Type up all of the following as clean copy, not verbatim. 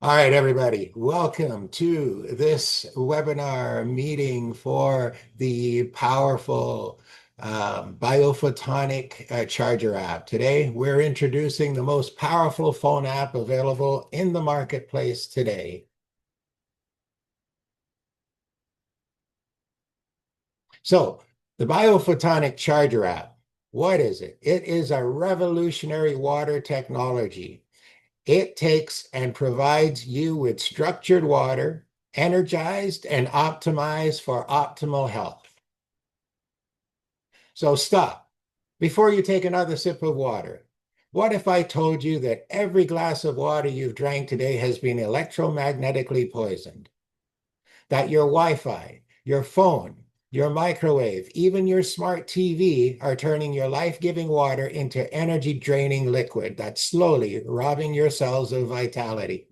All right, everybody, welcome to this webinar meeting for the powerful Biophotonic Charger App. Today, we're introducing the most powerful phone app available in the marketplace today. So, the Biophotonic Charger App, what is it? It is a revolutionary water technology. It takes and provides you with structured water, energized and optimized for optimal health. So stop before you take another sip of water. What if I told you that every glass of water you've drank today has been electromagnetically poisoned? That your Wi-Fi, your phone, your microwave, even your smart TV are turning your life-giving water into energy-draining liquid that's slowly robbing your cells of vitality.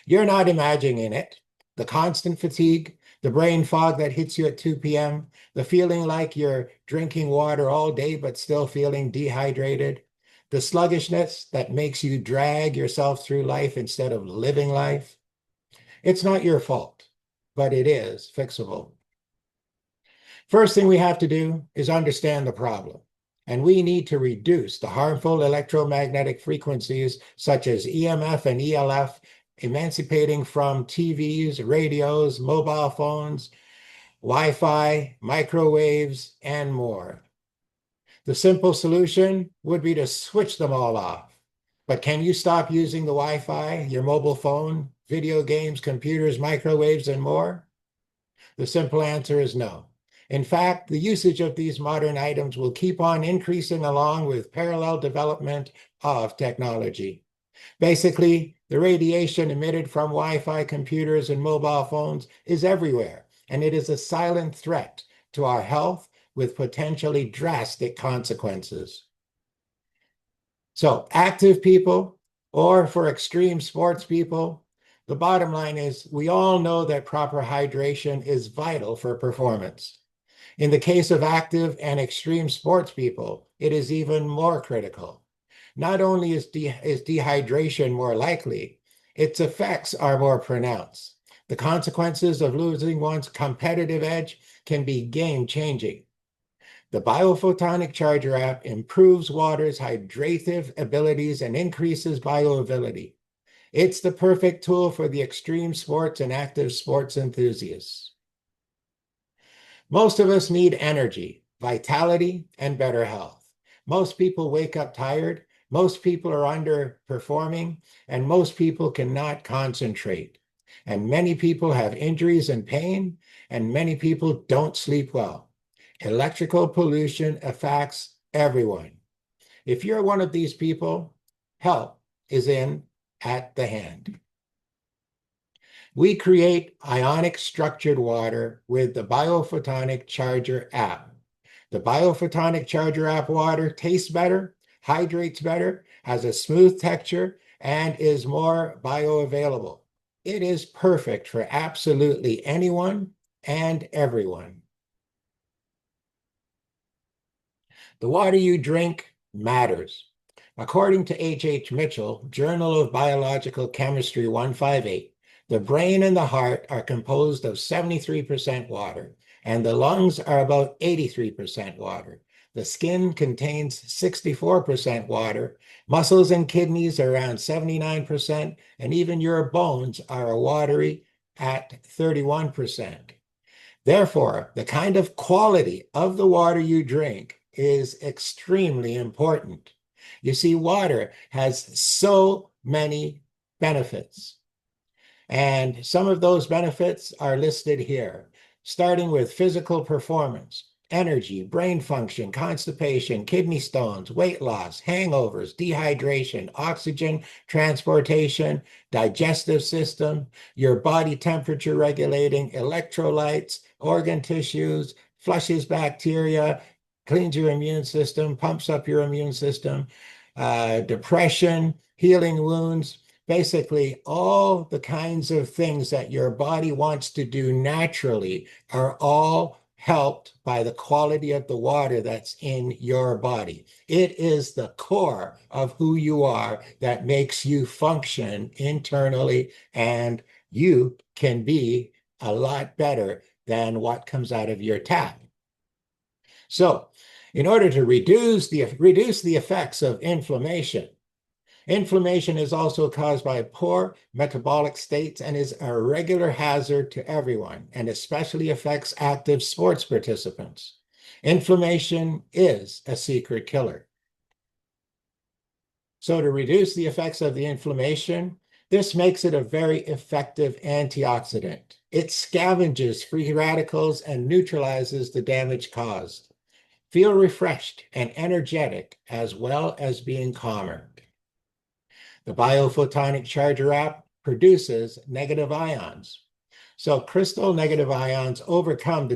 You're not imagining it. The constant fatigue, the brain fog that hits you at 2 p.m., the feeling like you're drinking water all day but still feeling dehydrated, the sluggishness that makes you drag yourself through life instead of living life. It's not your fault, but it is fixable. First thing we have to do is understand the problem. And we need to reduce the harmful electromagnetic frequencies such as EMF and ELF, emancipating from TVs, radios, mobile phones, Wi-Fi, microwaves, and more. The simple solution would be to switch them all off. But can you stop using the Wi-Fi, your mobile phone, video games, computers, microwaves, and more? The simple answer is no. In fact, the usage of these modern items will keep on increasing along with parallel development of technology. Basically, the radiation emitted from Wi-Fi computers and mobile phones is everywhere, and it is a silent threat to our health with potentially drastic consequences. So, active people, or for extreme sports people, the bottom line is we all know that proper hydration is vital for performance. In the case of active and extreme sports people, it is even more critical. Not only is dehydration more likely, its effects are more pronounced. The consequences of losing one's competitive edge can be game-changing. The Biophotonic Charger App improves water's hydrative abilities and increases bioavailability. It's the perfect tool for the extreme sports and active sports enthusiasts. Most of us need energy, vitality, and better health. Most people wake up tired. Most people are underperforming, and most people cannot concentrate. And many people have injuries and pain, and many people don't sleep well. Electrical pollution affects everyone. If you're one of these people, help is at the hand. We create ionic structured water with the Biophotonic Charger App. The Biophotonic Charger App water tastes better, hydrates better, has a smooth texture, and is more bioavailable. It is perfect for absolutely anyone and everyone. The water you drink matters. According to H. Mitchell, Journal of Biological Chemistry 158, the brain and the heart are composed of 73% water, and the lungs are about 83% water. The skin contains 64% water, muscles and kidneys are around 79%, and even your bones are watery at 31%. Therefore, the kind of quality of the water you drink is extremely important. You see, water has so many benefits. And some of those benefits are listed here, starting with physical performance, energy, brain function, constipation, kidney stones, weight loss, hangovers, dehydration, oxygen transportation, digestive system, your body temperature regulating, electrolytes, organ tissues, flushes bacteria, cleans your immune system, pumps up your immune system, depression, healing wounds, basically all the kinds of things that your body wants to do naturally are all helped by the quality of the water that's in your body. It is the core of who you are that makes you function internally, and you can be a lot better than what comes out of your tap. So, in order to reduce the effects of inflammation, inflammation is also caused by poor metabolic states and is a regular hazard to everyone, and especially affects active sports participants. Inflammation is a secret killer. So to reduce the effects of the inflammation, this makes it a very effective antioxidant. It scavenges free radicals and neutralizes the damage caused. Feel refreshed and energetic, as well as being calmer. The Bio-Photonic Charger App produces negative ions. So crystal negative ions overcome the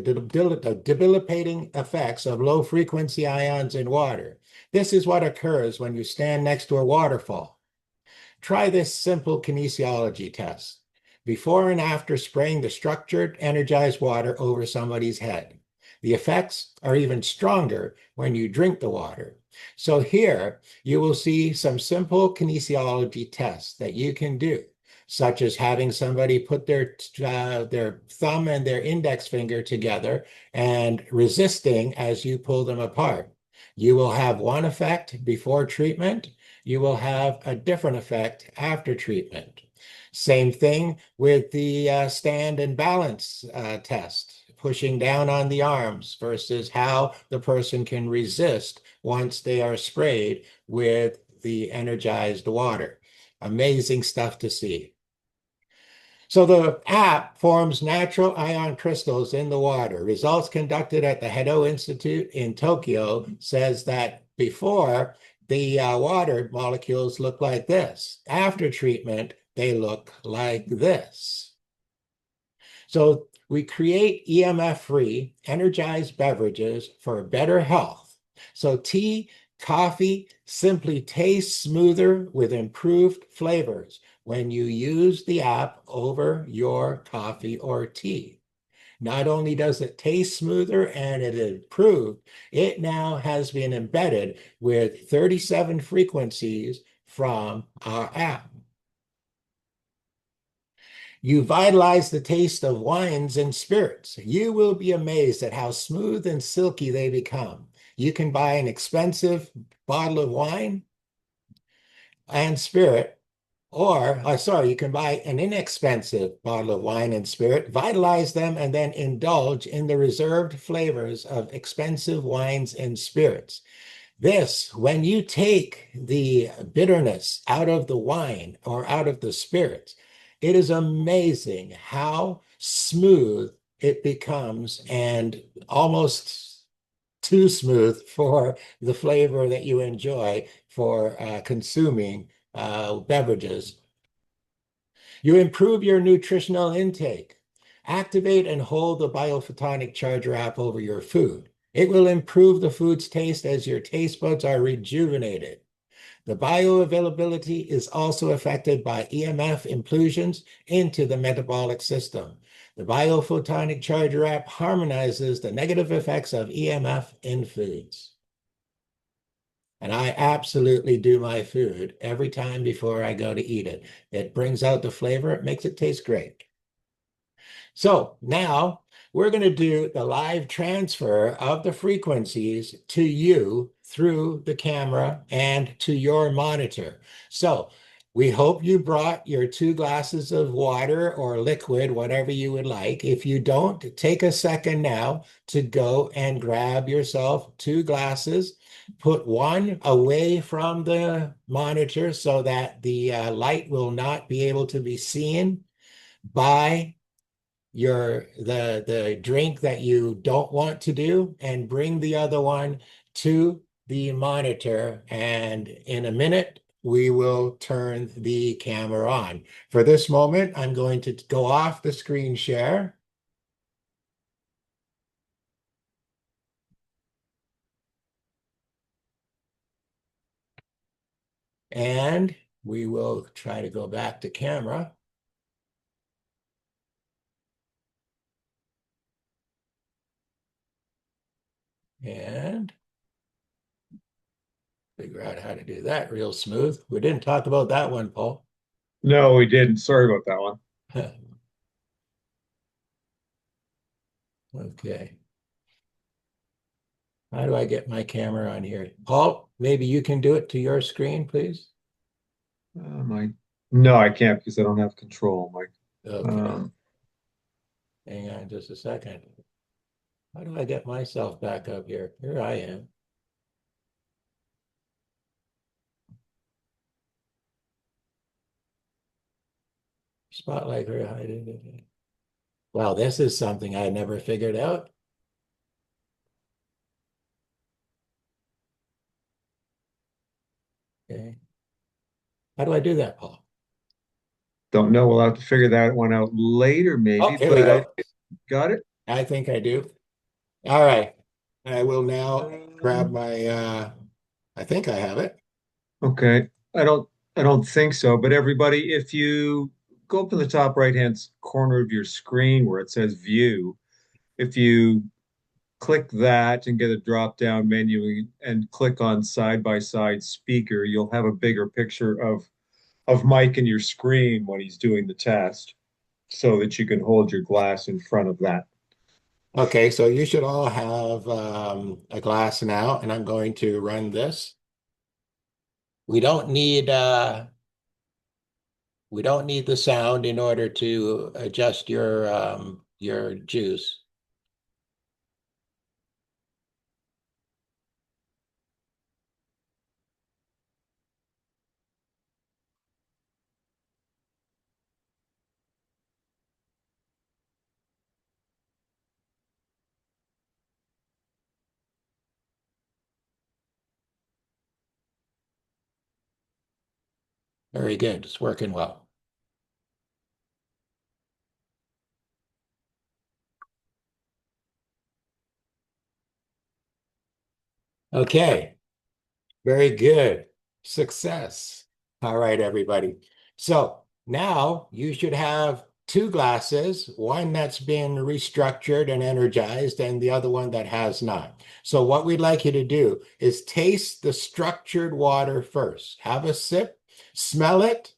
debilitating effects of low frequency ions in water. This is what occurs when you stand next to a waterfall. Try this simple kinesiology test before and after spraying the structured, energized water over somebody's head. The effects are even stronger when you drink the water. So here you will see some simple kinesiology tests that you can do, such as having somebody put their thumb and their index finger together and resisting as you pull them apart. You will have one effect before treatment. You will have a different effect after treatment. Same thing with the stand and balance test, pushing down on the arms versus how the person can resist once they are sprayed with the energized water. Amazing stuff to see. So the app forms natural ion crystals in the water. Results conducted at the Hedo Institute in Tokyo says that before, the water molecules look like this. After treatment, they look like this. So we create EMF-free, energized beverages for better health. So tea, coffee simply tastes smoother with improved flavors when you use the app over your coffee or tea. Not only does it taste smoother and it improved, it now has been embedded with 37 frequencies from our app. You vitalize the taste of wines and spirits. You will be amazed at how smooth and silky they become. You can buy an expensive bottle of wine and spirit, or, you can buy an inexpensive bottle of wine and spirit, vitalize them, and then indulge in the reserved flavors of expensive wines and spirits. This, when you take the bitterness out of the wine or out of the spirits, it is amazing how smooth it becomes, and almost too smooth for the flavor that you enjoy for consuming beverages. You improve your nutritional intake. Activate and hold the Biophotonic Charger app over your food. It will improve the food's taste as your taste buds are rejuvenated. The bioavailability is also affected by EMF impulsions into the metabolic system. The Biophotonic Charger app harmonizes the negative effects of EMF in foods. And I absolutely do my food every time before I go to eat it. It brings out the flavor, it makes it taste great. So now we're going to do the live transfer of the frequencies to you through the camera and to your monitor. So we hope you brought your 2 glasses of water or liquid, whatever you would like. If you don't, take a second now to go and grab yourself 2 glasses. Put one away from the monitor so that the light will not be able to be seen by the drink that you don't want to do, and bring the other one to the monitor. And in a minute, we will turn the camera on. For this moment, I'm going to go off the screen share. And we will try to go back to camera. and figure out how to do that real smooth. We didn't talk about that one, Paul. No, we didn't. Sorry about that one. Okay. How do I get my camera on here? Paul, maybe you can do it to your screen, please. My No, I can't because I don't have control, Mike. Okay. Hang on just a second. How do I get myself back up here? Here I am. Spotlight very high. Wow, this is something I never figured out. Okay. How do I do that, Paul? Don't know. We'll have to figure that one out later, Oh, maybe, here we but I go. got it. I think I do. All right. I will now grab Um, my I think I have it. okay. I don't think so, but everybody, if you go up in the top right-hand corner of your screen where it says view, if you click that and get a drop-down menu and click on side-by-side speaker, you'll have a bigger picture of Mike in your screen when he's doing the test so that you can hold your glass in front of that. Okay, so you should all have a glass now, and I'm going to run this. We don't need we don't need the sound in order to adjust your juice. Very good. It's working well. Okay, very good. Success. All right, everybody. So now you should have two glasses, one that's been restructured and energized, and the other one that has not. So what we'd like you to do is taste the structured water first. Have a sip, smell it.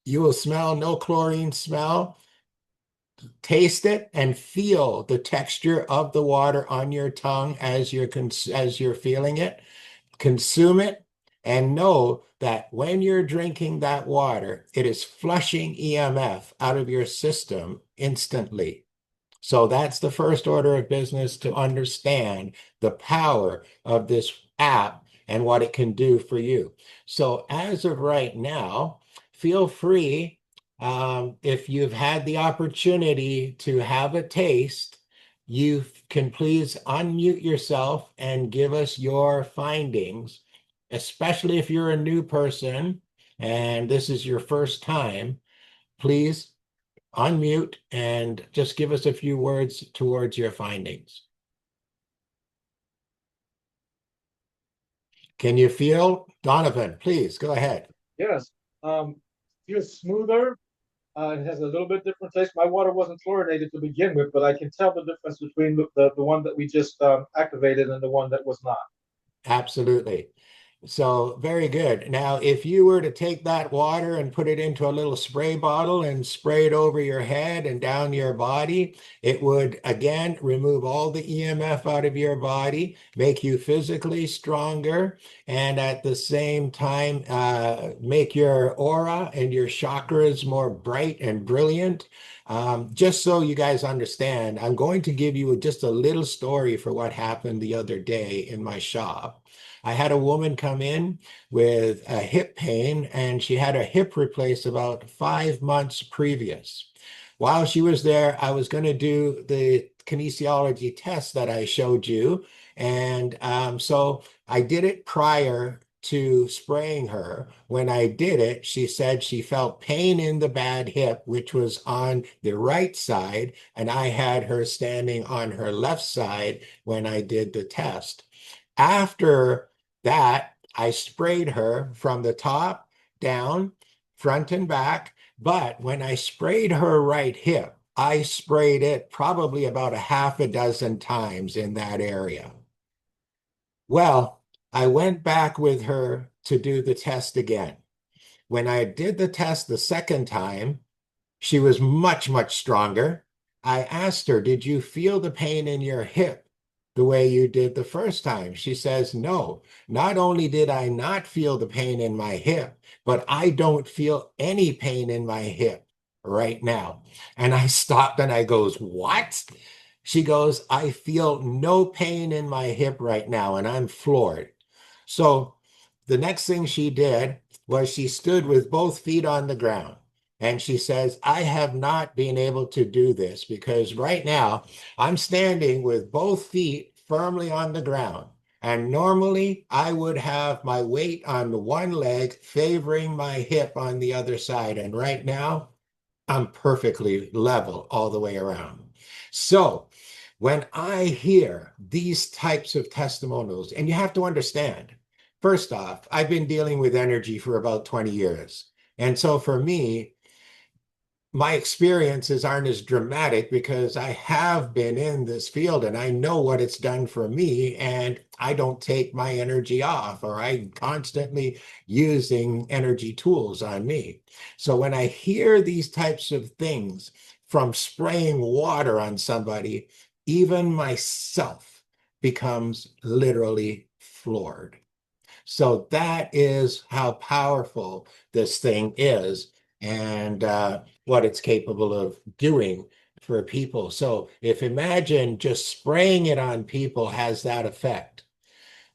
You will smell no chlorine smell. Taste it and feel the texture of the water on your tongue as you're feeling it. Consume it and know that when you're drinking that water, it is flushing EMF out of your system instantly. So that's the first order of business to understand the power of this app and what it can do for you. So as of right now, feel free, if you've had the opportunity to have a taste, you can please unmute yourself and give us your findings, especially if you're a new person and this is your first time. Please unmute and just give us a few words towards your findings. Can you feel? Donovan, please go ahead. Yes. Feels smoother. It has a little bit different taste. My water wasn't fluorinated to begin with, but I can tell the difference between the one that we just activated and the one that was not. Absolutely. So very good. Now, if you were to take that water and put it into a little spray bottle and spray it over your head and down your body, it would again remove all the EMF out of your body, make you physically stronger, and at the same time, make your aura and your chakras more bright and brilliant. Just so you guys understand, I'm going to give you just a little story for what happened the other day in my shop. I had a woman come in with a hip pain, and she had her hip replaced about 5 months previous. While she was there, I was going to do the kinesiology test that I showed you. And so I did it prior to spraying her. When I did it, she said she felt pain in the bad hip, which was on the right side, and I had her standing on her left side when I did the test. After that, I sprayed her from the top down, front and back. But when I sprayed her right hip, I sprayed it probably about a half a dozen times in that area. Well, I went back with her to do the test again. When I did the test the second time, she was much, much stronger. I asked her, "Did you feel the pain in your hip the way you did the first time?" She says, "No. Not only did I not feel the pain in my hip, but I don't feel any pain in my hip right now." And I stopped and I goes, "What?" She goes, "I feel no pain in my hip right now," and I'm floored. So the next thing she did was she stood with both feet on the ground. And she says, "I have not been able to do this because right now I'm standing with both feet firmly on the ground. And normally I would have my weight on one leg favoring my hip on the other side. And right now I'm perfectly level all the way around." So when I hear these types of testimonials, and you have to understand, first off, I've been dealing with energy for about 20 years. And so for me, my experiences aren't as dramatic because I have been in this field and I know what it's done for me, and I don't take my energy off, or I'm constantly using energy tools on me. So when I hear these types of things, from spraying water on somebody, even myself becomes literally floored. So that is how powerful this thing is, and what it's capable of doing for people. So if imagine just spraying it on people has that effect,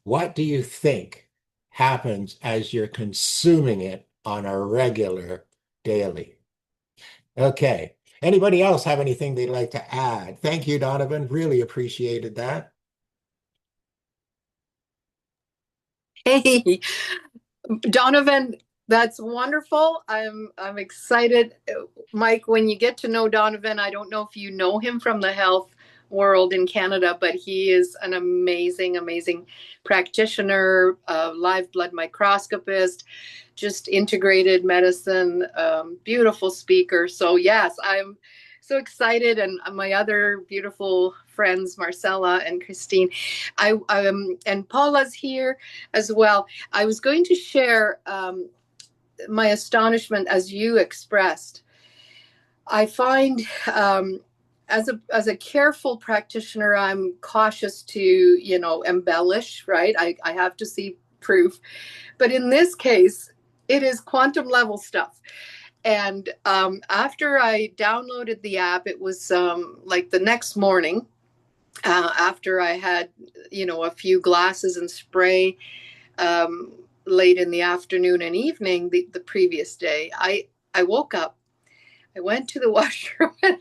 what do you think happens as you're consuming it on a regular daily? Okay. Anybody else have anything they'd like to add? Thank you, Donovan. Really appreciated that. Hey, Donovan, that's wonderful. I'm excited. Mike, when you get to know Donovan, I don't know if you know him from the health world in Canada, but he is an amazing, amazing practitioner, live blood microscopist, just integrated medicine, beautiful speaker. So yes, I'm so excited, and my other beautiful friends, Marcella and Christine, and Paula's here as well. I was going to share my astonishment as you expressed. I find as a careful practitioner, I'm cautious to, embellish, right? I have to see proof. But in this case, it is quantum level stuff. And after I downloaded the app, it was like the next morning, after I had, a few glasses and spray late in the afternoon and evening the previous day. I woke up, I went to the washroom, and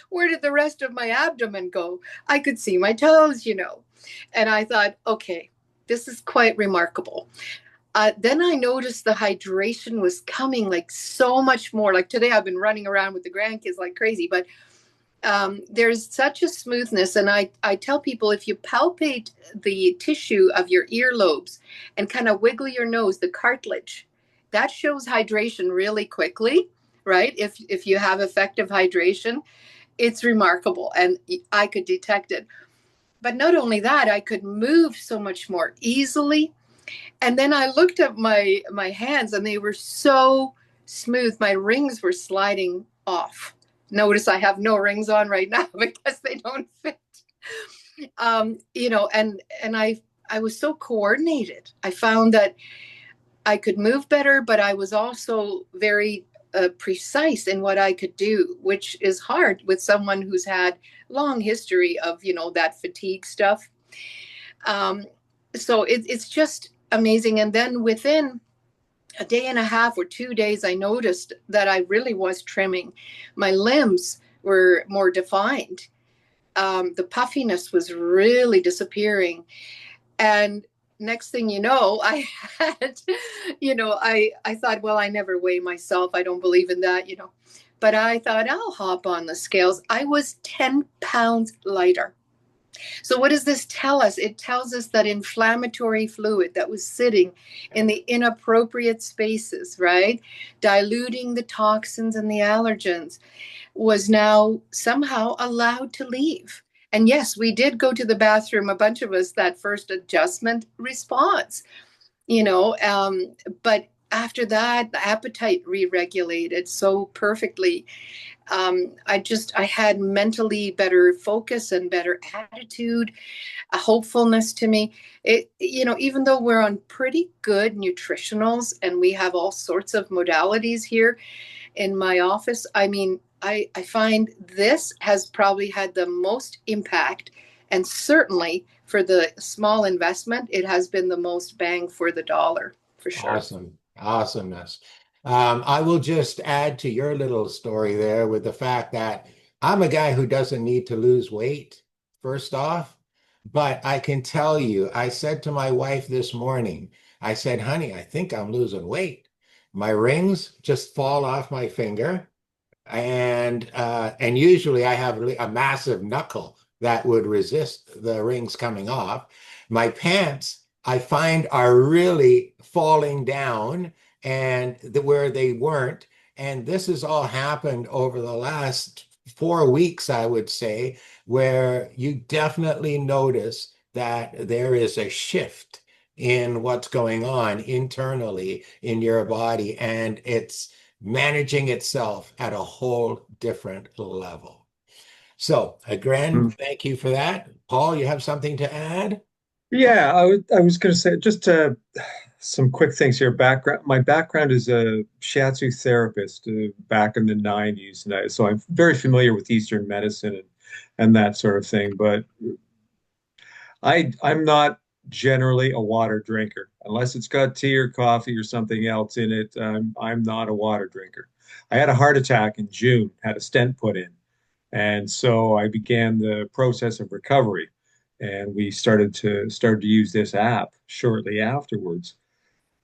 where did the rest of my abdomen go? I could see my toes, And I thought, okay, this is quite remarkable. Then I noticed the hydration was coming like so much more. Like today, I've been running around with the grandkids like crazy, but there's such a smoothness. And I tell people, if you palpate the tissue of your earlobes and kind of wiggle your nose, the cartilage, that shows hydration really quickly, right? If you have effective hydration, it's remarkable. And I could detect it. But not only that, I could move so much more easily. And then I looked at my hands and they were so smooth. My rings were sliding off. Notice I have no rings on right now because they don't fit. And I was so coordinated. I found that I could move better, but I was also very precise in what I could do, which is hard with someone who's had long history of, that fatigue stuff. So it's just amazing. And then within a day and a half or 2 days, I noticed that I really was trimming. My limbs were more defined. The puffiness was really disappearing. And next thing you know, I had, I thought, well, I never weigh myself. I don't believe in that, But I thought, I'll hop on the scales. I was 10 pounds lighter. So what does this tell us? It tells us that inflammatory fluid that was sitting in the inappropriate spaces, right, diluting the toxins and the allergens, was now somehow allowed to leave. And yes, we did go to the bathroom, a bunch of us, that first adjustment response, but after that, the appetite re-regulated so perfectly. I had mentally better focus and better attitude, a hopefulness to me. Even though we're on pretty good nutritionals and we have all sorts of modalities here in my office, I mean, I find this has probably had the most impact, and certainly for the small investment, it has been the most bang for the dollar, for sure. Awesome. Awesomeness. I will just add to your little story there with the fact that I'm a guy who doesn't need to lose weight, first off. But I can tell you, I said to my wife this morning, I said, honey, I think I'm losing weight. My rings just fall off my finger. And usually I have a massive knuckle that would resist the rings coming off. My pants, I find, are really falling down and where they weren't. And this has all happened over the last 4 weeks, I would say, where you definitely notice that there is a shift in what's going on internally in your body, and it's managing itself at a whole different level. So, again, thank you for that. Paul, you have something to add? Yeah, I was going to say just some quick things here. My background is a shiatsu therapist back in the 90s, and so I'm very familiar with Eastern medicine and that sort of thing. But I'm not generally a water drinker unless it's got tea or coffee or something else in it. I'm not a water drinker. I had a heart attack in June, had a stent put in, and so I began the process of recovery. And we started to use this app shortly afterwards.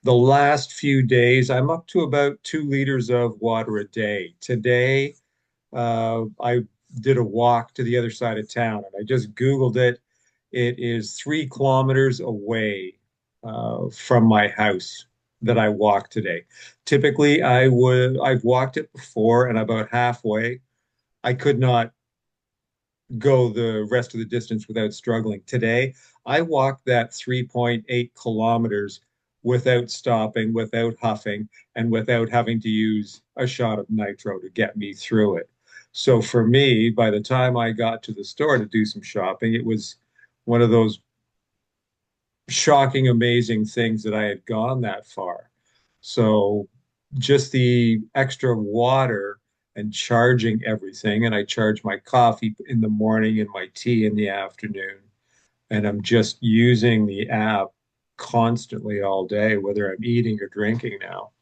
The last few days, I'm up to about 2 liters of water a day. Today, I did a walk to the other side of town, and I just Googled it. It is 3 kilometers away from my house that I walked today. Typically, I've walked it before, and about halfway, I could not go the rest of the distance without struggling. Today, I walked that 3.8 kilometers without stopping, without huffing, and without having to use a shot of nitro to get me through it. So for me, by the time I got to the store to do some shopping, it was one of those shocking, amazing things that I had gone that far. So just the extra water and charging everything, and I charge my coffee in the morning and my tea in the afternoon, and I'm just using the app constantly all day, whether I'm eating or drinking now,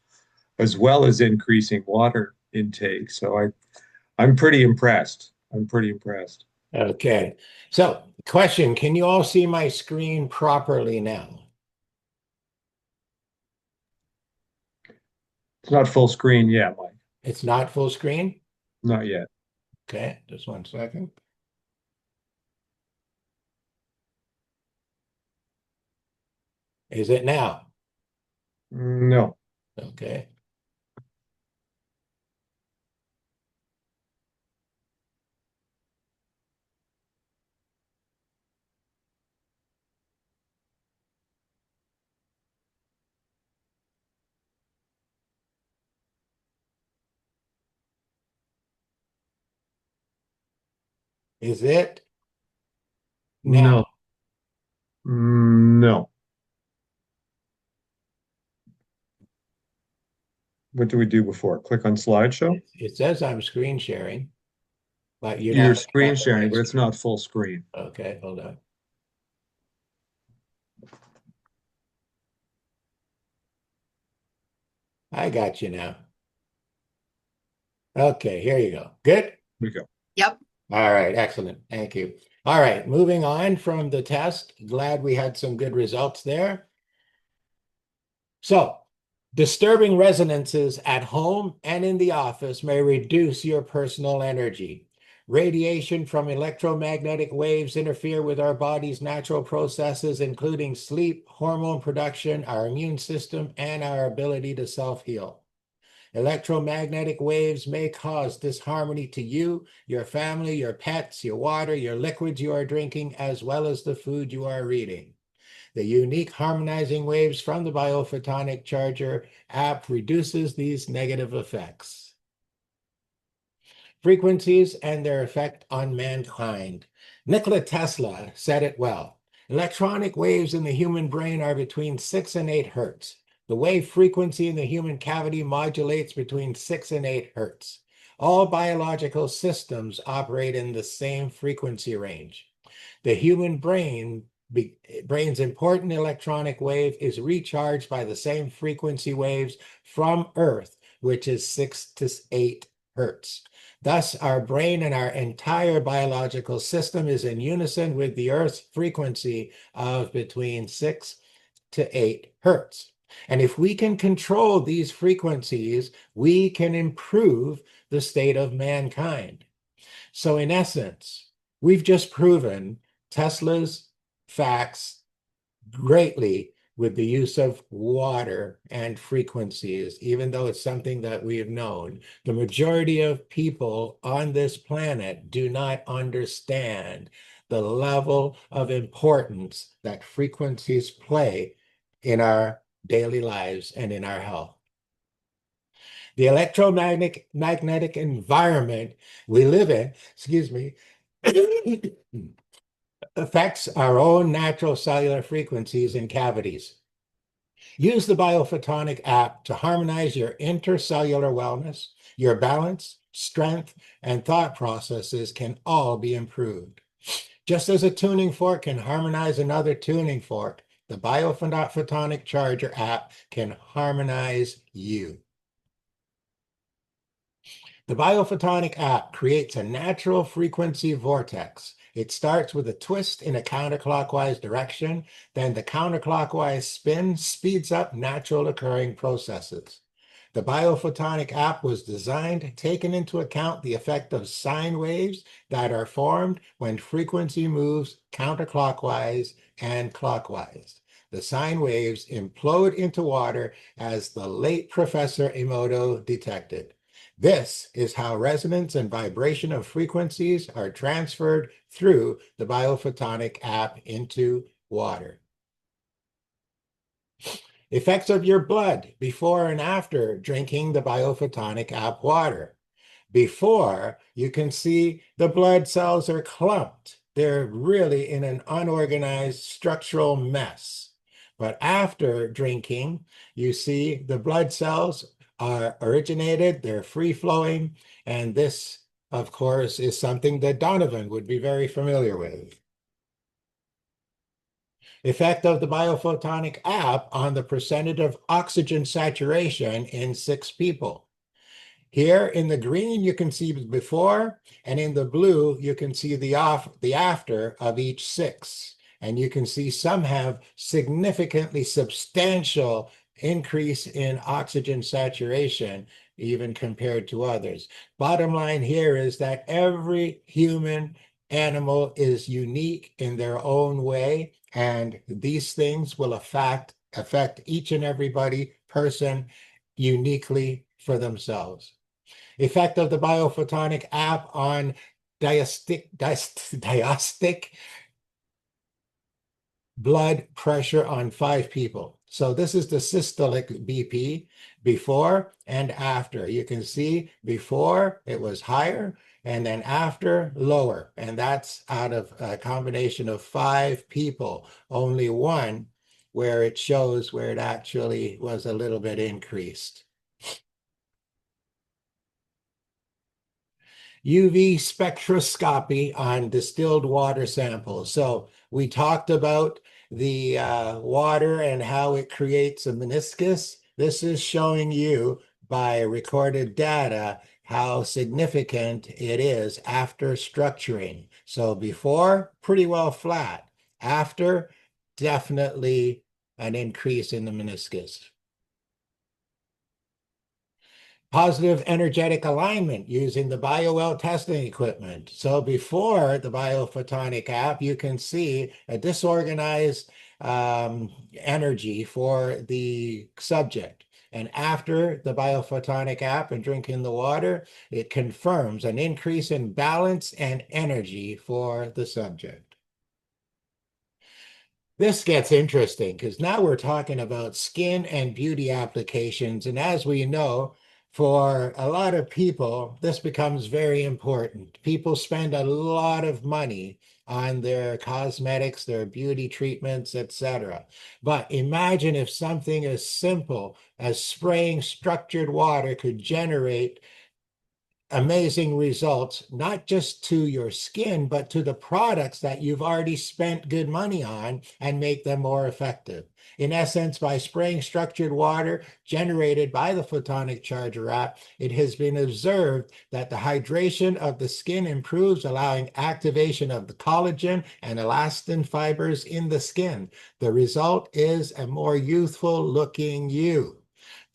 as well as increasing water intake. So I'm pretty impressed. I'm pretty impressed. Okay. So, question, can you all see my screen properly now? It's not full screen yet, Mike. It's not full screen? Not yet. Okay, just 1 second. Is it now? No. Okay. Is it now? No. No. What do we do before? Click on slideshow? It says I'm screen sharing, but you're You're not looking screen at the sharing, right but it's screen. not full screen. Okay, hold on. I got you now. Okay, here you go. Good? Here we go. Yep. All right, excellent. Thank you. All right, moving on from the test. Glad we had some good results there. So, disturbing resonances at home and in the office may reduce your personal energy. Radiation from electromagnetic waves interfere with our body's natural processes, including sleep, hormone production, our immune system, and our ability to self-heal. Electromagnetic waves may cause disharmony to you, your family, your pets, your water, your liquids you are drinking, as well as the food you are eating. The unique harmonizing waves from the Bio-Photonic Charger app reduces these negative effects. Frequencies and their effect on mankind. Nikola Tesla said it well. Electronic waves in the human brain are between 6 and 8 hertz. The wave frequency in the human cavity modulates between 6 and 8 hertz. All biological systems operate in the same frequency range. The human brain's important electronic wave is recharged by the same frequency waves from Earth, which is 6 to 8 hertz. Thus, our brain and our entire biological system is in unison with the Earth's frequency of between 6 to 8 hertz. And if we can control these frequencies, we can improve the state of mankind. So in essence, we've just proven Tesla's facts greatly with the use of water and frequencies, even though it's something that we have known. The majority of people on this planet do not understand the level of importance that frequencies play in our daily lives and in our health. The electromagnetic environment we live in, affects our own natural cellular frequencies in cavities. Use the Biophotonic app to harmonize your intercellular wellness. Your balance, strength, and thought processes can all be improved. Just as a tuning fork can harmonize another tuning fork, the Biophotonic Charger app can harmonize you. The Biophotonic app creates a natural frequency vortex. It starts with a twist in a counterclockwise direction, then the counterclockwise spin speeds up natural occurring processes. The Biophotonic app was designed, taking into account the effect of sine waves that are formed when frequency moves counterclockwise and clockwise. The sine waves implode into water, as the late Professor Emoto detected. This is how resonance and vibration of frequencies are transferred through the Biophotonic app into water. Effects of your blood before and after drinking the Biophotonic app water. Before, you can see the blood cells are clumped. They're really in an unorganized structural mess. But after drinking, you see the blood cells are originated, they're free-flowing, and this, of course, is something that Donovan would be very familiar with. Effect of the Biophotonic app on the percentage of oxygen saturation in 6 people. Here in the green, you can see before, and in the blue, you can see the after of each 6. And you can see some have significantly substantial increase in oxygen saturation, even compared to others. Bottom line here is that every human animal is unique in their own way, and these things will affect each and every person uniquely for themselves. Effect of the Biophotonic app on diastolic blood pressure on 5 people. So this is the systolic BP before and after. You can see before it was higher, and then after lower. And that's out of a combination of 5 people, only one where it shows where it actually was a little bit increased. UV spectroscopy on distilled water samples. So we talked about the water and how it creates a meniscus. This is showing you by recorded data how significant it is after structuring. So before, pretty well flat. After, definitely an increase in the meniscus. Positive energetic alignment using the BioWell testing equipment. So before the Biophotonic app, you can see a disorganized energy for the subject. And after the Biophotonic app and drinking the water, it confirms an increase in balance and energy for the subject. This gets interesting because now we're talking about skin and beauty applications. And as we know, for a lot of people, this becomes very important. People spend a lot of money on their cosmetics, their beauty treatments, etc. But imagine if something as simple as spraying structured water could generate amazing results, not just to your skin, but to the products that you've already spent good money on and make them more effective. In essence, by spraying structured water generated by the Photonic Charger app, it has been observed that the hydration of the skin improves, allowing activation of the collagen and elastin fibers in the skin. The result is a more youthful looking you.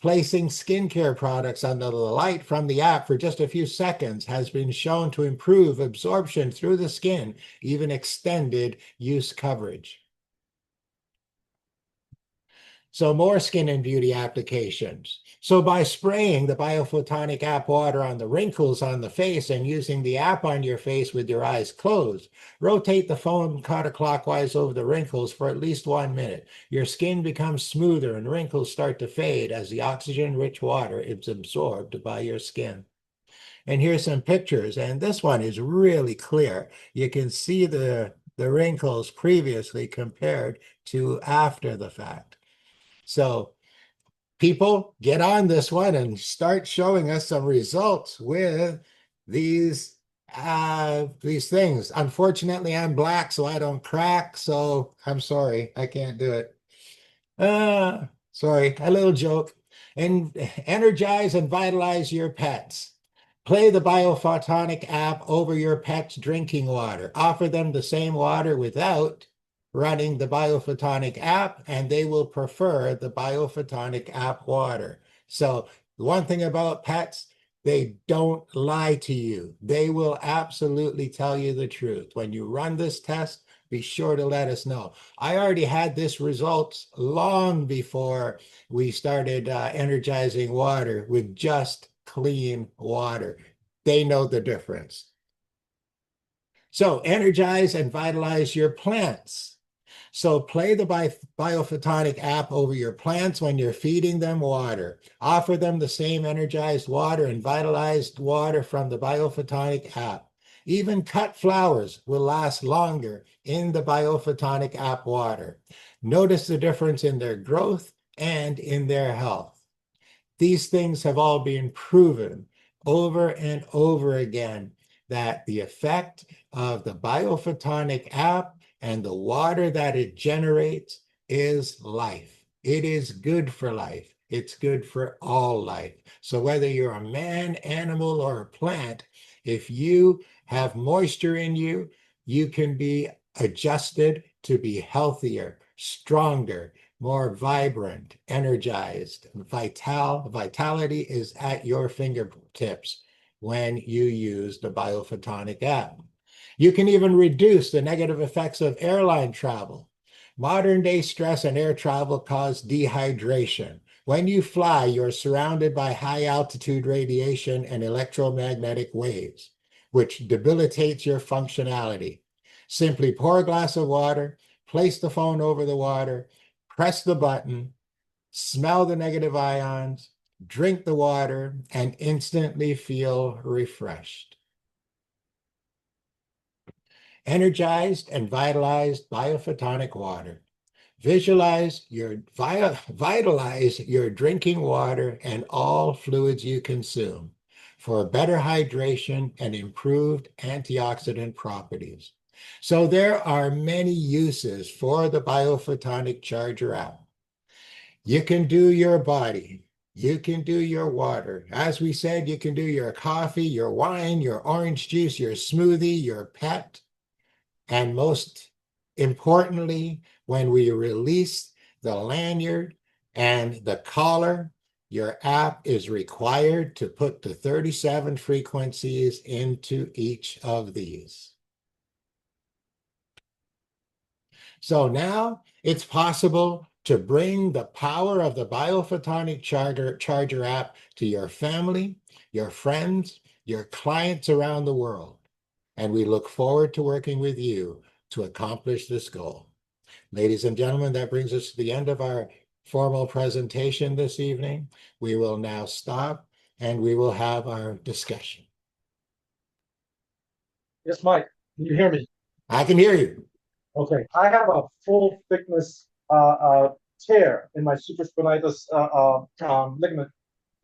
Placing skincare products under the light from the app for just a few seconds has been shown to improve absorption through the skin, even extended use coverage. So more skin and beauty applications. So by spraying the Biophotonic app water on the wrinkles on the face and using the app on your face with your eyes closed, rotate the phone counterclockwise over the wrinkles for at least 1 minute. Your skin becomes smoother and wrinkles start to fade as the oxygen-rich water is absorbed by your skin. And here's some pictures, and this one is really clear. You can see the wrinkles previously compared to after the fact. So people, get on this one and start showing us some results with these things. Unfortunately, I'm black, so I don't crack. So I'm sorry, I can't do it. Sorry, a little joke. And energize and vitalize your pets. Play the Biophotonic app over your pet's drinking water. Offer them the same water without running the Biophotonic app, and they will prefer the Biophotonic app water. So the one thing about pets, they don't lie to you. They will absolutely tell you the truth. When you run this test, be sure to let us know. I already had this results long before we started energizing water with just clean water. They know the difference. So energize and vitalize your plants. So play the Biophotonic app over your plants when you're feeding them water. Offer them the same energized water and vitalized water from the Biophotonic app. Even cut flowers will last longer in the Biophotonic app water. Notice the difference in their growth and in their health. These things have all been proven over and over again that the effect of the Biophotonic app and the water that it generates is life. It is good for life. It's good for all life. So whether you're a man, animal, or a plant, if you have moisture in you, you can be adjusted to be healthier, stronger, more vibrant, energized. Vitality is at your fingertips when you use the Biophotonic app. You can even reduce the negative effects of airline travel. Modern day stress and air travel cause dehydration. When you fly, you're surrounded by high altitude radiation and electromagnetic waves, which debilitates your functionality. Simply pour a glass of water, place the phone over the water, press the button, smell the negative ions, drink the water, and instantly feel refreshed. Energized and vitalized biophotonic water. Vitalize your drinking water and all fluids you consume for better hydration and improved antioxidant properties. So there are many uses for the Biophotonic Charger app. You can do your body. You can do your water. As we said, you can do your coffee, your wine, your orange juice, your smoothie, your pet. And most importantly, when we release the lanyard and the collar, your app is required to put the 37 frequencies into each of these. So now it's possible to bring the power of the Biophotonic Charger app to your family, your friends, your clients around the world. And we look forward to working with you to accomplish this goal. Ladies and gentlemen, that brings us to the end of our formal presentation this evening. We will now stop and we will have our discussion. Yes, Mike, can you hear me? I can hear you. Okay, I have a full thickness tear in my supraspinatus ligament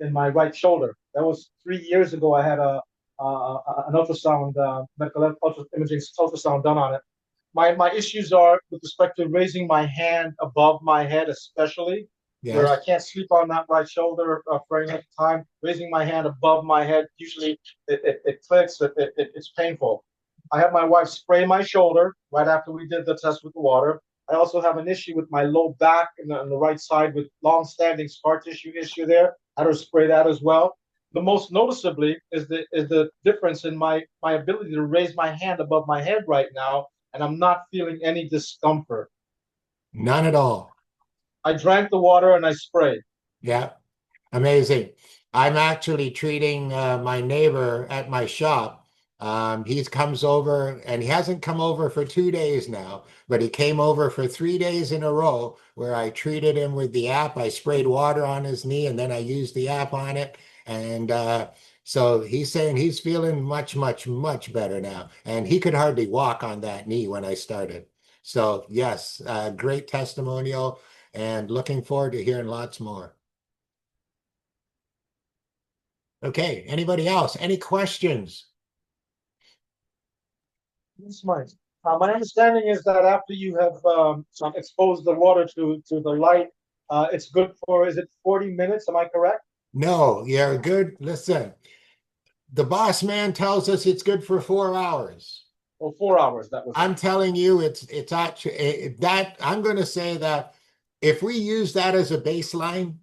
in my right shoulder. That was 3 years ago. I had an ultrasound, medical imaging ultrasound done on it. My issues are with respect to raising my hand above my head, especially where I Yes. can't sleep on that right shoulder for any length of time. Raising my hand above my head, usually it clicks, it's painful. I have my wife spray my shoulder right after we did the test with the water. I also have an issue with my low back on the right side with long-standing scar tissue issue there. I had her spray that as well. The most noticeably is the difference in my ability to raise my hand above my head right now, and I'm not feeling any discomfort. None at all. I drank the water and I sprayed. Yeah. Amazing. I'm actually treating my neighbor at my shop. He comes over and he hasn't come over for 2 days now, but he came over for 3 days in a row where I treated him with the app. I sprayed water on his knee and then I used the app on it. And so he's saying he's feeling much, much, much better now. And he could hardly walk on that knee when I started. So yes, great testimonial and looking forward to hearing lots more. Okay, anybody else? Any questions? Yes, Mike. My understanding is that after you have exposed the water to the light, it's good for, is it 40 minutes? Am I correct? No, you're good. Listen, the boss man tells us it's good for 4 hours. Or 4 hours, that was I'm telling you, it's actually that I'm going to say that if we use that as a baseline,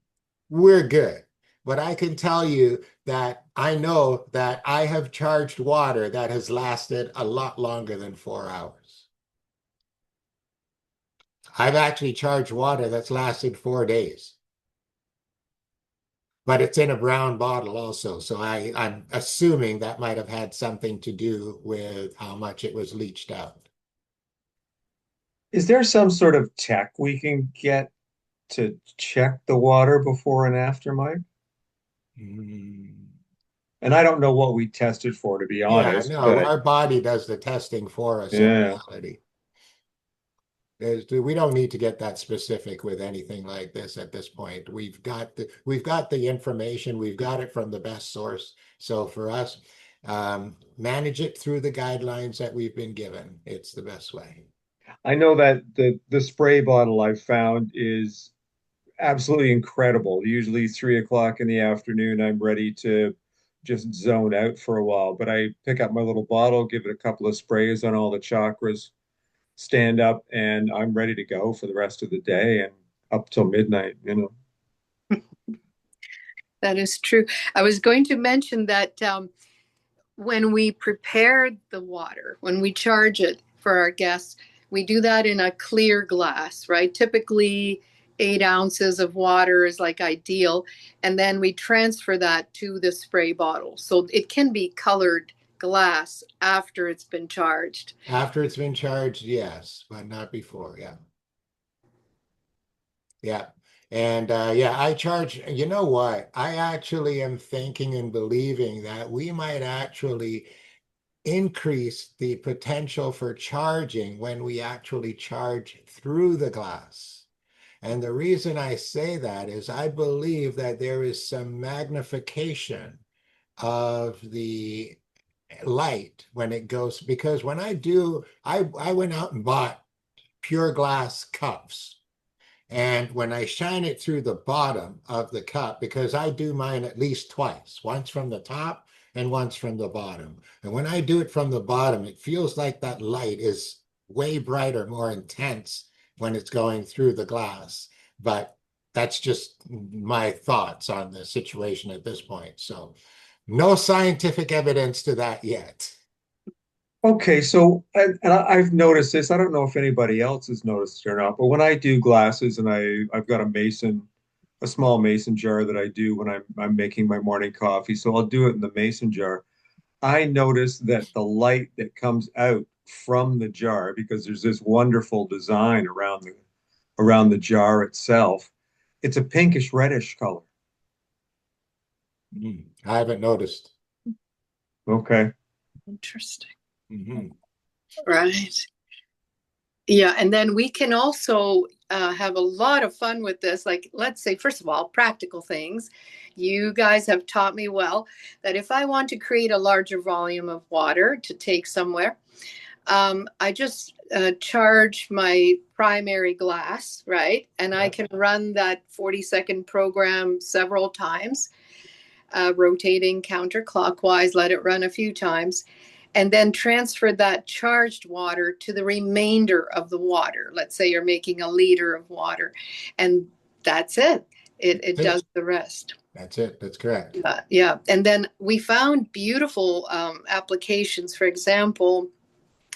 we're good. But I can tell you that I know that I have charged water that has lasted a lot longer than 4 hours. I've actually charged water that's lasted 4 days. But it's in a brown bottle also. So I'm assuming that might have had something to do with how much it was leached out. Is there some sort of tech we can get to check the water before and after, Mike? Mm. And I don't know what we tested for, to be Yeah, honest, no, but our body does the testing for us in yeah. reality. We don't need to get that specific with anything like this at this point. We've got the information, we've got it from the best source. So for us, manage it through the guidelines that we've been given. It's the best way. I know that the spray bottle I found is absolutely incredible. Usually 3 o'clock in the afternoon, I'm ready to just zone out for a while. But I pick up my little bottle, give it a couple of sprays on all the chakras, stand up, and I'm ready to go for the rest of the day and up till midnight, you know. That is true. I was going to mention that when we prepare the water, when we charge it for our guests, we do that in a clear glass, right? Typically 8 ounces of water is like ideal. And then we transfer that to the spray bottle. So it can be colored glass after it's been charged. After it's been charged, yes, but not before. Yeah. Yeah. And yeah, I charge, you know what? I actually am thinking and believing that we might actually increase the potential for charging when we actually charge through the glass. And the reason I say that is I believe that there is some magnification of the light when it goes, because when I went out and bought pure glass cups. And when I shine it through the bottom of the cup, because I do mine at least twice, once from the top and once from the bottom. And when I do it from the bottom, it feels like that light is way brighter, more intense when it's going through the glass. But that's just my thoughts on the situation at this point. So no scientific evidence to that yet. Okay, so I've noticed this. I don't know if anybody else has noticed it or not, but when I do glasses and I've got a small mason jar that I do when I'm making my morning coffee. So I'll do it in the mason jar. I notice that the light that comes out from the jar, because there's this wonderful design around the jar itself, it's a pinkish reddish color. I haven't noticed. Okay. Interesting. Hmm. Right. Yeah, and then we can also have a lot of fun with this. Like, let's say, first of all, practical things. You guys have taught me well that if I want to create a larger volume of water to take somewhere, I just charge my primary glass, right? And I can run that 40-second program several times, rotating counterclockwise, let it run a few times, and then transfer that charged water to the remainder of the water. Let's say you're making a liter of water, and that's it. It does the rest. That's it. That's correct. Yeah. And then we found beautiful applications. For example,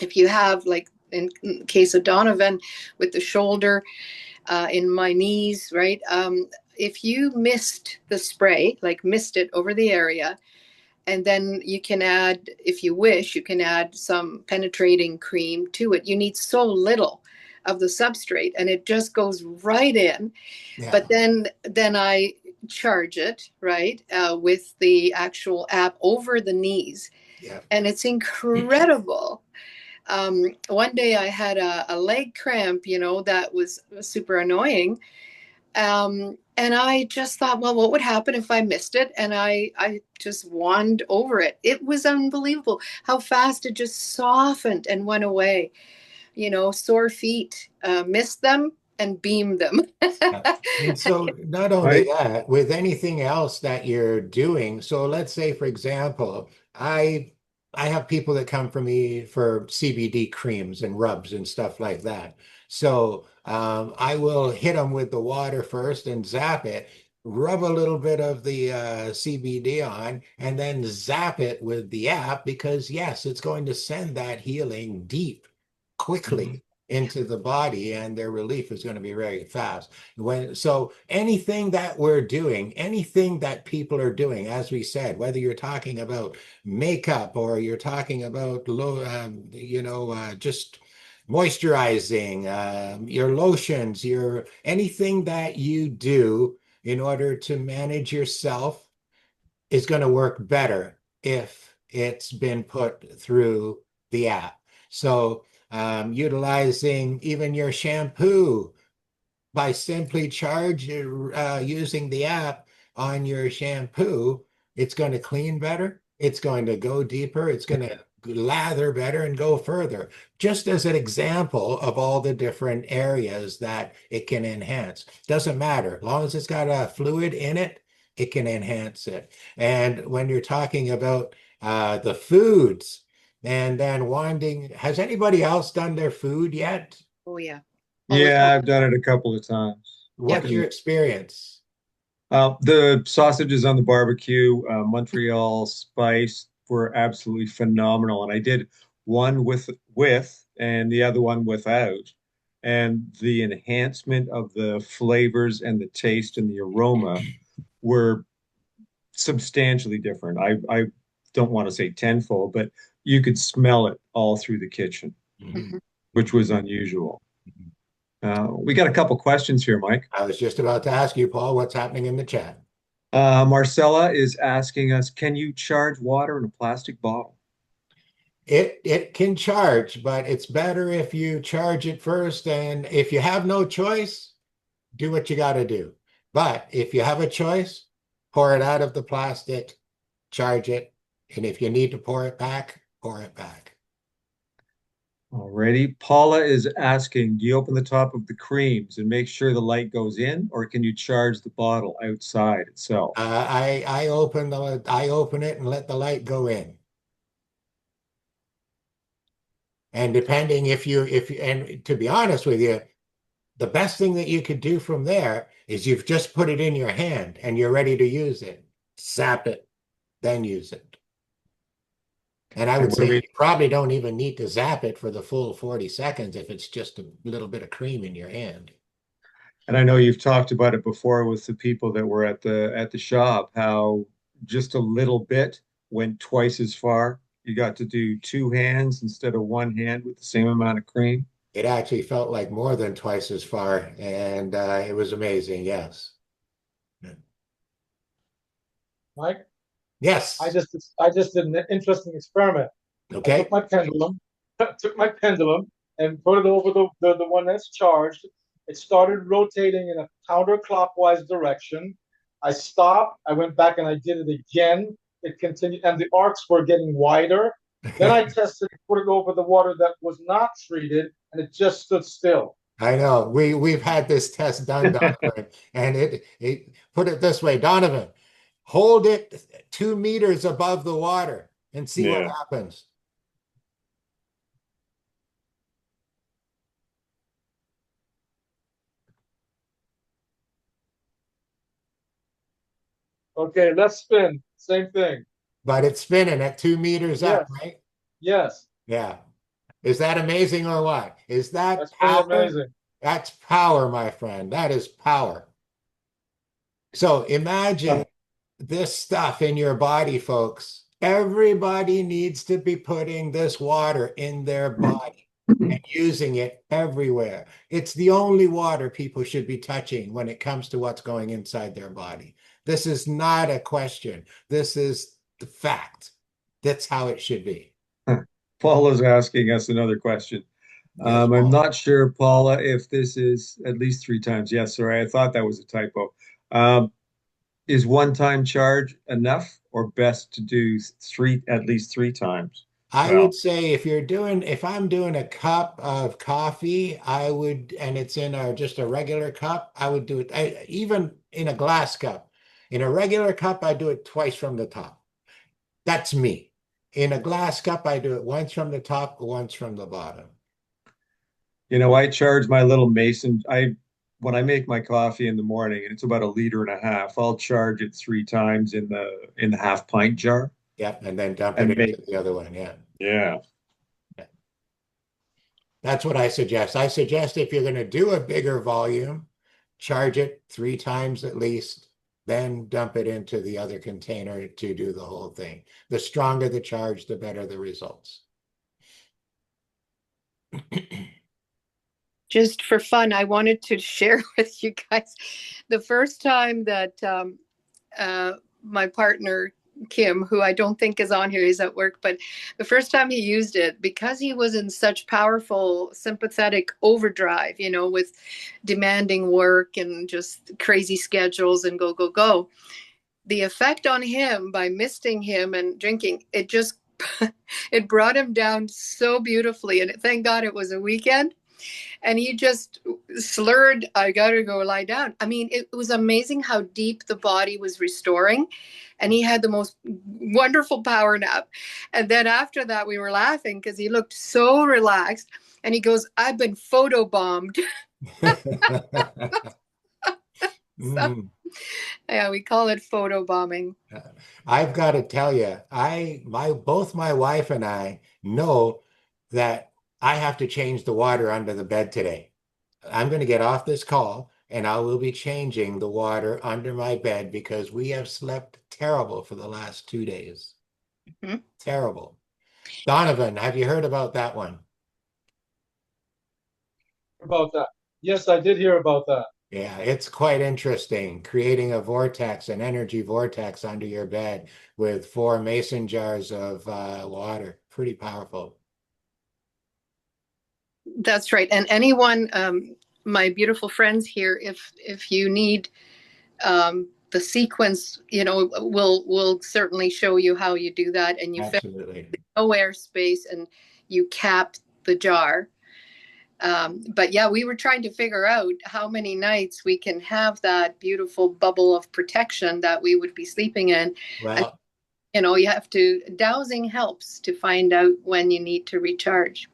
if you have, like in case of Donovan with the shoulder, in my knees, right? If you mist the spray, like mist it over the area, and then you can add, if you wish, you can add some penetrating cream to it. You need so little of the substrate and it just goes right in. Yeah. But then I charge it, right, with the actual app over the knees. Yeah. And it's incredible. One day I had a leg cramp, that was super annoying. And I just thought, well, what would happen if I missed it? And I just wand over it. It was unbelievable how fast it just softened and went away. Sore feet, missed them and beamed them. And so not only I that, with anything else that you're doing, so let's say, for example, I have people that come for me for CBD creams and rubs and stuff like that. So I will hit them with the water first and zap it, rub a little bit of the CBD on, and then zap it with the app because yes, it's going to send that healing deep quickly into the body, and their relief is going to be very fast. So anything that we're doing, anything that people are doing, as we said, whether you're talking about makeup or you're talking about just moisturizing, your lotions, your anything that you do in order to manage yourself is going to work better if it's been put through the app. So utilizing even your shampoo by simply using the app on your shampoo, it's going to clean better. It's going to go deeper. It's going to lather better and go further. Just as an example of all the different areas that it can enhance. Doesn't matter. As long as it's got a fluid in it, it can enhance it. And when you're talking about the foods, and then has anybody else done their food yet? Oh, yeah. All the Yeah, time. I've done it a couple of times. Yeah. What's your experience? The sausages on the barbecue, Montreal spice were absolutely phenomenal. And I did one with and the other one without. And the enhancement of the flavors and the taste and the aroma were substantially different. I don't want to say tenfold, but you could smell it all through the kitchen, Mhm. which was unusual. We got a couple questions here, Mike. I was just about to ask you, Paul, what's happening in the chat? Marcella is asking us, can you charge water in a plastic bottle? It can charge, but it's better if you charge it first. And if you have no choice, do what you got to do. But if you have a choice, pour it out of the plastic, charge it. And if you need to pour it back, pour it back. Alrighty. Paula is asking, do you open the top of the creams and make sure the light goes in, or can you charge the bottle outside itself? I open it and let the light go in. And depending and to be honest with you, the best thing that you could do from there is you've just put it in your hand and you're ready to use it. Sap it, then use it. And I And would what do say we, you probably don't even need to zap it for the full 40 seconds if it's just a little bit of cream in your hand. and I know you've talked about it before with the people that were at the shop, how just a little bit went twice as far. You got to do two hands instead of one hand with the same amount of cream. It actually felt like more than twice as far, and it was amazing. Yes. Mike, I Yes. just I just did an interesting experiment. I Okay. took my pendulum, and put it over the one that's charged. It started rotating in a counterclockwise direction. I stopped. I went back and I did it again. It continued, and the arcs were getting wider. Then I tested, put it over the water that was not treated, and it just stood still. I know. We've had this test done, Donovan, and it put it this way, Donovan, hold it 2 meters above the water and see what Yeah. happens. Okay, let's spin. Same thing. But it's spinning at 2 meters up, Yes, right? yes, Yeah. Is that amazing or what? Is that that's pretty power? amazing. That's power, my friend. That is power. So imagine this stuff in your body, folks. Everybody needs to be putting this water in their body and using it everywhere. It's the only water people should be touching when it comes to what's going inside their body. This is not a question. This is the fact. That's how it should be. Paul is asking us another question. Yes, I'm Paul. not sure, Paula, if this is at least three times. Yes, sorry, I thought that was a typo. Um, is one-time charge enough, or best to do three, at least three times? I Well, would say if I'm doing a cup of coffee, I would, and it's in just a regular cup, I would do it even in a glass cup. In a regular cup, I do it twice from the top. That's me. In a glass cup, I do it once from the top, once from the bottom. I charge my little mason. I When I make my coffee in the morning, and it's about a liter and a half, I'll charge it three times in the half pint jar Yep, and then dump it and into make the other one. Yeah. yeah. Yeah. That's what I suggest. I suggest if you're going to do a bigger volume, charge it 3 times at least, then dump it into the other container to do the whole thing. The stronger the charge, the better the results. Just for fun, I wanted to share with you guys the first time that my partner Kim, who I don't think is on here, he's at work, but the first time he used it, because he was in such powerful sympathetic overdrive, with demanding work and just crazy schedules and go, go, go. The effect on him by misting him and drinking, it just it brought him down so beautifully. And thank God it was a weekend. And he just slurred, I gotta go lie down. I mean, it was amazing how deep the body was restoring. And he had the most wonderful power nap. And then after that, we were laughing because he looked so relaxed. And he goes, I've been photobombed. So, Mm. yeah, we call it photobombing. I've got to tell you, both my wife and I know that I have to change the water under the bed today. I'm going to get off this call and I will be changing the water under my bed because we have slept terrible for the last 2 days. Mhm. Terrible. Donovan, have you heard about that one? About that. Yes, I did hear about that. Yeah, it's quite interesting. Creating a vortex, an energy vortex under your bed with 4 mason jars of water. Pretty powerful. That's right. And anyone, my beautiful friends here, if you need the sequence, we'll certainly show you how you do that. And you fill Absolutely. no air space and you cap the jar. But yeah, we were trying to figure out how many nights we can have that beautiful bubble of protection that we would be sleeping in. And, Well, you have to, dowsing helps to find out when you need to recharge.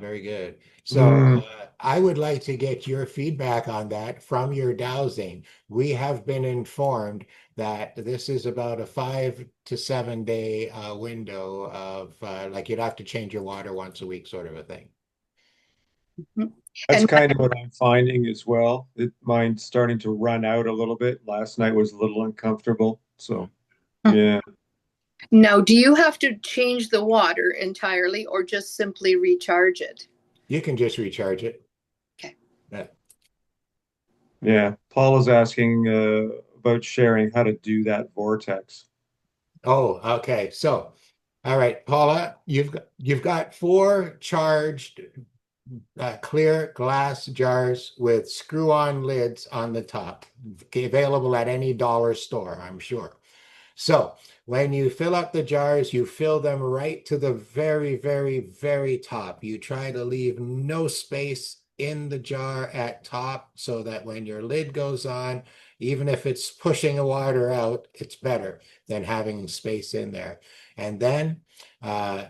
very good. So Mm. I would like to get your feedback on that from your dowsing. We have been informed that this is about a 5 to 7 day window of like you'd have to change your water once a week sort of a thing. That's And kind of what I'm finding as well. Mine's starting to run out a little bit. Last night was a little uncomfortable. So, yeah. now, do you have to change the water entirely or just simply recharge it? You can just recharge it. Okay. Yeah. Yeah. Paul is asking about sharing how to do that vortex. Oh, okay. So, all right, Paula, you've got 4 charged clear glass jars with screw-on lids on the top, available at any dollar store, I'm sure. So when you fill up the jars, you fill them right to the very, very, very top. You try to leave no space in the jar at top so that when your lid goes on, even if it's pushing the water out, it's better than having space in there. And then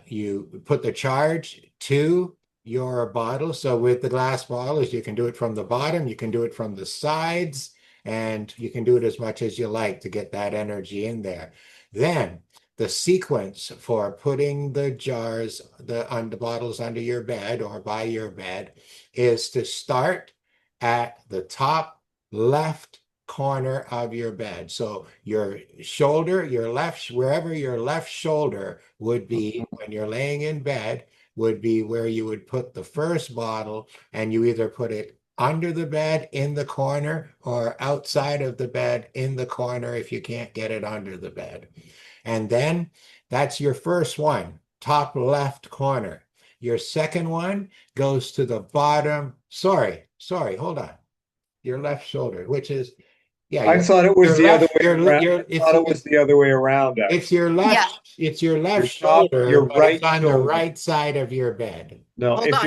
you put the charge to your bottle. So with the glass bottles, you can do it from the bottom, you can do it from the sides, and you can do it as much as you like to get that energy in there. Then the sequence for putting the jars, on the bottles under your bed or by your bed is to start at the top left corner of your bed. So your shoulder, your left, wherever your left shoulder would be when you're laying in bed, would be where you would put the first bottle, and you either put it under the bed in the corner or outside of the bed in the corner if you can't get it under the bed. And then that's your first one, top left corner. Your second one goes to the bottom. Sorry, hold on. Your left shoulder, which is, yeah, I thought it was your the other left, way around. I thought it was the other way around, it's actually. your left, it's your left shoulder, Your but it's right on the shoulder. right side of your bed. No, Hold on.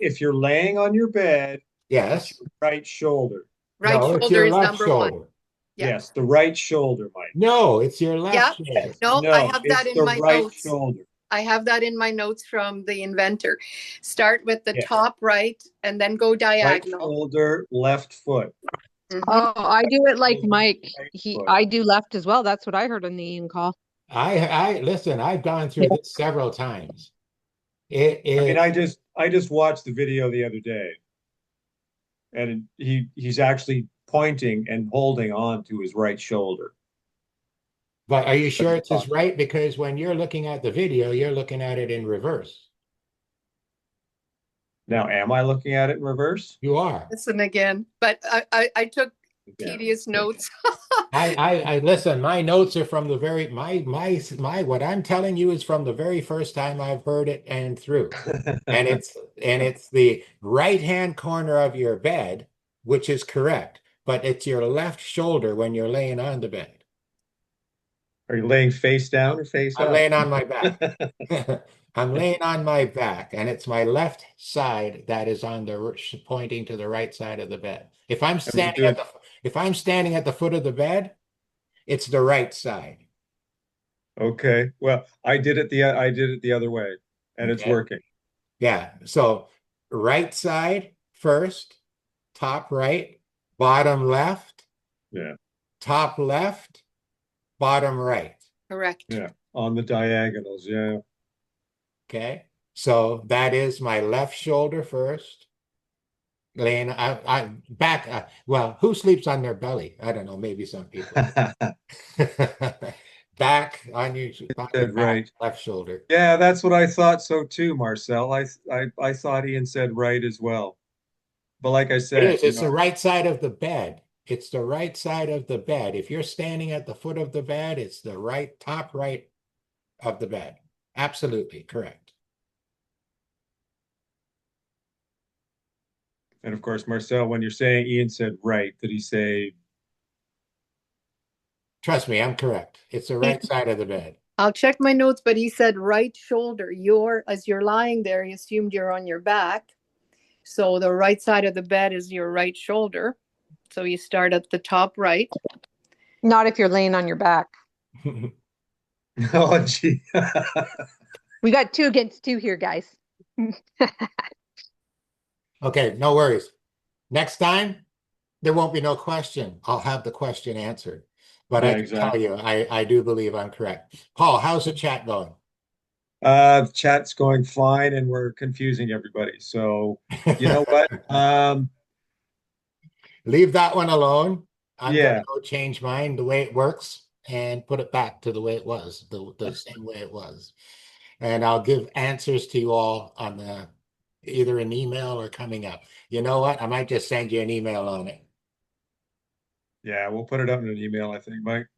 if you're laying on your bed, Yes. it's your right shoulder. Right No, it's shoulder your is left number one. shoulder. Yeah. Yes, the right shoulder, Mike. No, it's your Yeah. left shoulder. No, No, I have that it's in the my right notes. shoulder. I have that in my notes from the inventor. Start with the Yes. top right and then go Right diagonal. shoulder, left foot. Mhm. Oh, I do it like Shoulder, Mike. right He, foot. I do left as well. That's what I heard on the Ian call. I listen, I've gone through this several times. It I mean, is, I just watched the video the other day, and he's actually pointing and holding on to his right shoulder. but are you sure it's his right? Because when you're looking at the video, you're looking at it in reverse. Now, am I looking at it in reverse? You are. Listen again, but I took Yeah. tedious notes. I listen, my notes are from the very, what I'm telling you is from the very first time I've heard it and through. And it's the right-hand corner of your bed, which is correct, but it's your left shoulder when you're laying on the bed. Are you laying face down or face I'm up? laying on my back. I'm laying on my back, and it's my left side that is on the pointing to the right side of the bed. If I'm standing at the foot of the bed, it's the right side. Okay. Well, I did it the other way, and it's Okay. working. Yeah. So right side first, top right, bottom left, Yeah. top left, bottom right. Correct. Yeah. On the diagonals. Yeah. Okay. So that is my left shoulder first. Laying, I back. Well, who sleeps on their belly? I don't know. Maybe some people. Back on your Said right. left shoulder. Yeah, that's what I thought so too, Marcel. I thought Ian said right as well. But like I It said, is. It's the right side of the bed. It's the right side of the bed. If you're standing at the foot of the bed, it's the right, top right of the bed. Absolutely correct. and of course, Marcel, when you're saying Ian said right, did he say Trust me, I'm correct. It's the right side of the bed. I'll check my notes, but he said right shoulder. As you're lying there, he assumed you're on your back. So the right side of the bed is your right shoulder. So you start at the top right. Not if you're laying on your back. Oh, gee. We got 2 against 2 here, guys. Okay, no worries. Next time, there won't be no question. I'll have the question answered. But Yeah, I can tell exactly. you, I do believe I'm correct. Paul, how's the chat going? The chat's going fine, and we're confusing everybody. So, you know what? Leave that one alone. I'm going to Yeah, go change mine the way it works and put it back to the way it was, the same way it was. And I'll give answers to you all on the either an email or coming up. You know what? I might just send you an email on it. yeah, we'll put it up in an email, I think, Mike.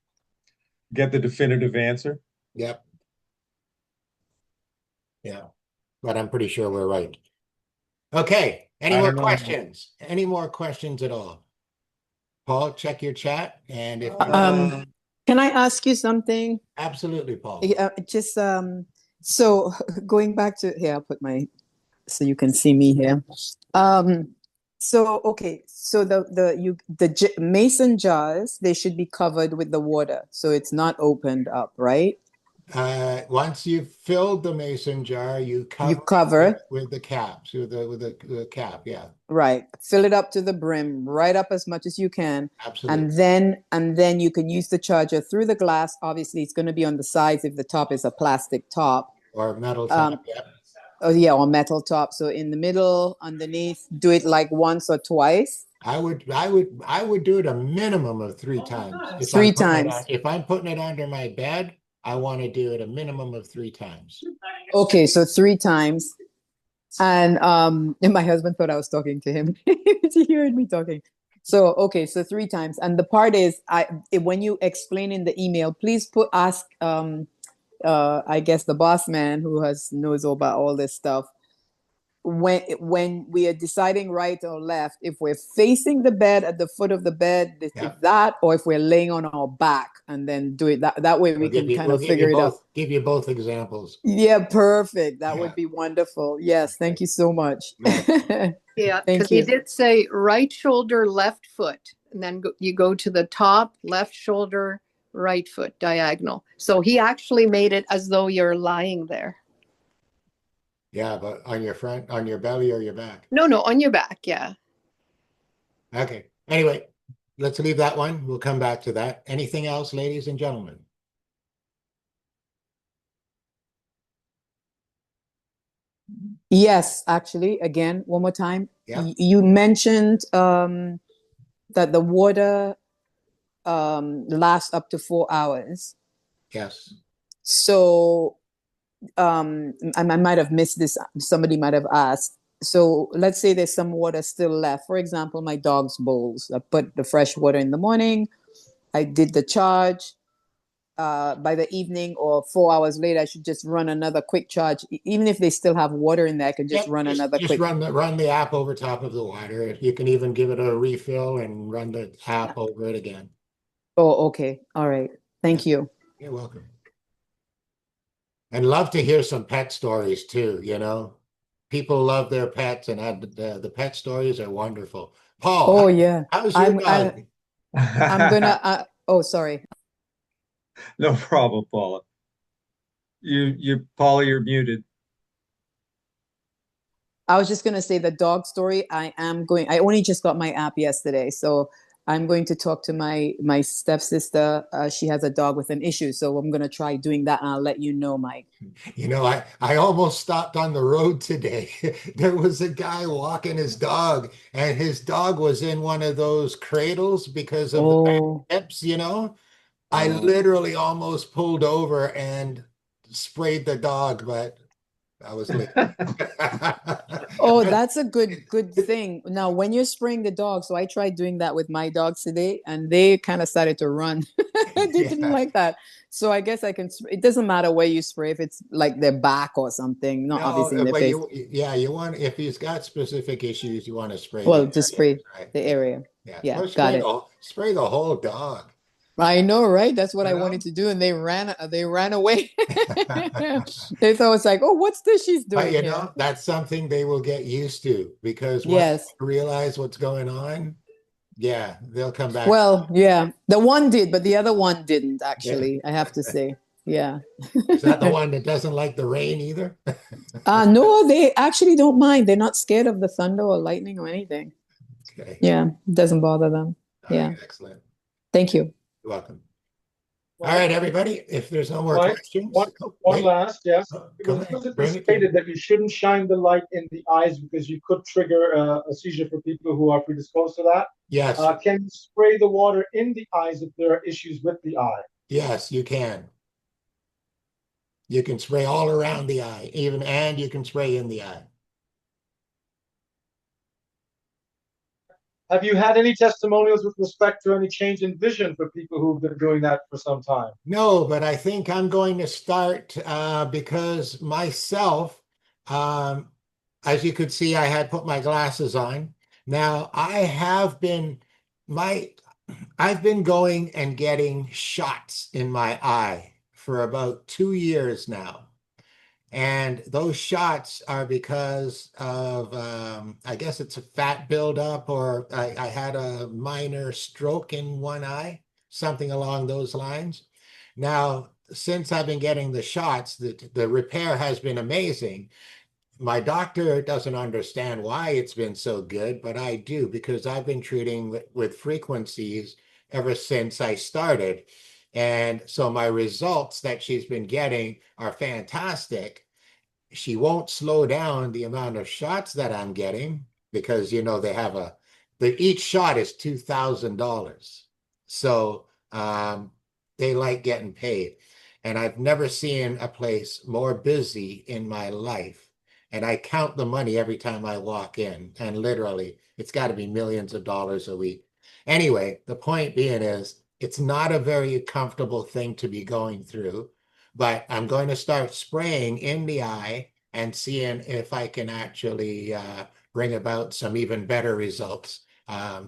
Get the definitive answer. Yep. Yeah. But I'm pretty sure we're right. Okay. Any I more don't know. questions? Any more questions at all? Paul, check your chat. And if you Can I ask you something? absolutely, Paul. Just so going back to here, I'll put my so you can see me here. So okay, so the mason jars, they should be covered with the water, so it's not opened up, right? Once you've filled the mason jar, you You cover cover it with the caps, with the cap. Yeah, right, fill it up to the brim, right up as much as you can, absolutely. and then you can use the charger through the glass. Obviously, it's going to be on the sides if the top is a plastic top. Or metal top. Yeah. Oh yeah, or metal top. So in the middle, underneath, do it like once or twice. I would do it a minimum of 3 times. Three times. If I'm putting it under my bed, I want to do it a minimum of 3 times. Okay, so 3 times. And my husband thought I was talking to him. He heard me talking. So okay, so 3 times. And the part is when you explain in the email, please ask I guess the boss man who knows about all this stuff. When we are deciding right or left, if we're facing the bed at the foot of the bed, Yeah. if that, or if we're laying on our back and then do it that way, we can kind of figure it out. Give you both examples. Yeah, perfect. That Yeah. would be wonderful. Yes, thank you so much. Yeah, Thank because he you. did say right shoulder, left foot, and then you go to the top, left shoulder, right foot, diagonal. So he actually made it as though you're lying there. Yeah, but on your belly or your back. No, on your back. Yeah. Okay. Anyway, let's leave that one. We'll come back to that. Anything else, ladies and gentlemen? Yes, actually, again, one more time. Yeah. You mentioned that the water lasts up to 4 hours. Yes. So I might have missed this. Somebody might have asked. So let's say there's some water still left. For example, my dog's bowls. I put the fresh water in the morning. I did the charge. By the evening or 4 hours later, I should just run another quick charge. Even if they still have water in there, I can just run another quick. Run the app over top of the water. You can even give it a refill and run the app over it again. Oh, okay. All right. Thank you. You're welcome. And love to hear some pet stories too, you know. People love their pets, and the pet stories are wonderful. Paul, Oh, yeah. how's your dog? I'm gonna. Oh, sorry. No problem, Paula. Paula, you're muted. I was just gonna say the dog story. I only just got my app yesterday, so I'm going to talk to my stepsister. She has a dog with an issue, so I'm gonna try doing that, and I'll let you know, Mike. You know, I almost stopped on the road today. There was a guy walking his dog, and his dog was in one of those cradles because of the bad hips, you know. I literally almost pulled over and sprayed the dog, but I was late. Oh, that's a good thing. Now, when you're spraying the dog, so I tried doing that with my dogs today, and they kind of started to run. They didn't like that. So I guess I can. It doesn't matter where you spray, if it's like their back or something, not obviously in their face. You want, if he's got specific issues, you want to spray. Well, just spray right? the area. Yeah, got it. Spray the whole dog. I know, right? That's what I wanted to do, and they ran away. They thought it's like, oh, what's this she's doing? But you know, that's something they will get used to, because once they realize what's going on, yeah, they'll come back. Well, yeah, the one did, but the other one didn't, actually. I have to say, yeah. Is that the one that doesn't like the rain either? No, they actually don't mind. They're not scared of the thunder or lightning or anything. Okay. Yeah, it doesn't bother them. Yeah. Excellent. Thank you. You're welcome. All right, everybody, if there's no more Mike, questions. one, Oh, one wait. last, yes. Oh, It go was ahead. specifically Bring it to me. stated that you shouldn't shine the light in the eyes because you could trigger a seizure for people who are predisposed to that. Yes, Can you spray the water in the eyes if there are issues with the eye? yes, you can. You can spray all around the eye, and you can spray in the eye. Have you had any testimonials with respect to any change in vision for people who've been doing that for some time? No, but I think I'm going to start because myself, um, as you could see, I had put my glasses on. Now my I've been going and getting shots in my eye for about 2 years now. And those shots are because of, I guess it's a fat buildup, or I had a minor stroke in one eye, something along those lines. Now, since I've been getting the shots, the repair has been amazing. My doctor doesn't understand why it's been so good, but I do because I've been treating with frequencies ever since I started. And so my results that she's been getting are fantastic. She won't slow down the amount of shots that I'm getting because they have each shot is $2,000. So they like getting paid. And I've never seen a place more busy in my life. And I count the money every time I walk in. And literally, it's got to be millions of dollars a week. Anyway, the point being is, it's not a very comfortable thing to be going through, but I'm going to start spraying in the eye and seeing if I can actually bring about some even better results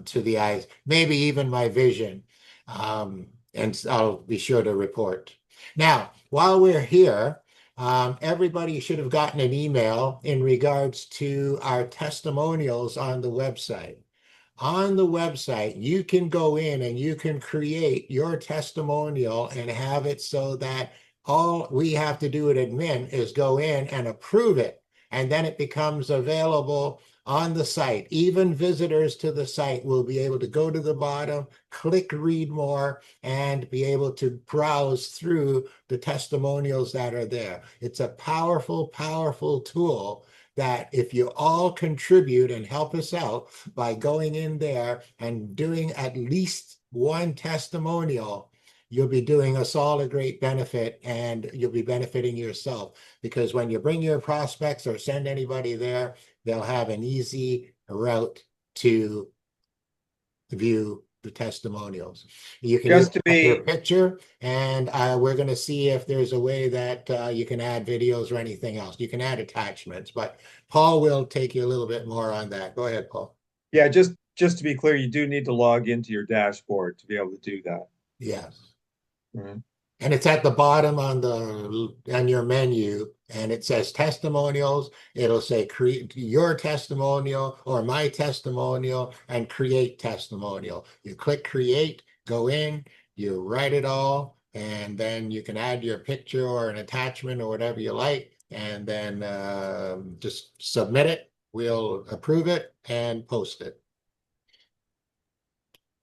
to the eyes, maybe even my vision. And I'll be sure to report. Now, while we're here, everybody should have gotten an email in regards to our testimonials on the website. On the website, you can go in and you can create your testimonial and have it so that all we have to do at admin is go in and approve it. And then it becomes available on the site. Even visitors to the site will be able to go to the bottom, click read more, and be able to browse through the testimonials that are there. It's a powerful, powerful tool that if you all contribute and help us out by going in there and doing at least one testimonial, you'll be doing us all a great benefit, and you'll be benefiting yourself, because when you bring your prospects or send anybody there, they'll have an easy route to view the testimonials. You can Just either to add your be picture, and we're going to see if there's a way that you can add videos or anything else. You can add attachments, but Paul will take you a little bit more on that. Go ahead, Paul. Yeah, just to be clear, you do need to log into your dashboard to be able to do that. Yes. Mhm. And it's at the bottom on your menu, and it says testimonials. It'll say create your testimonial or my testimonial and create testimonial. You click create, go in, you write it all, and then you can add your picture or an attachment or whatever you like, and then just submit it. We'll approve it and post it.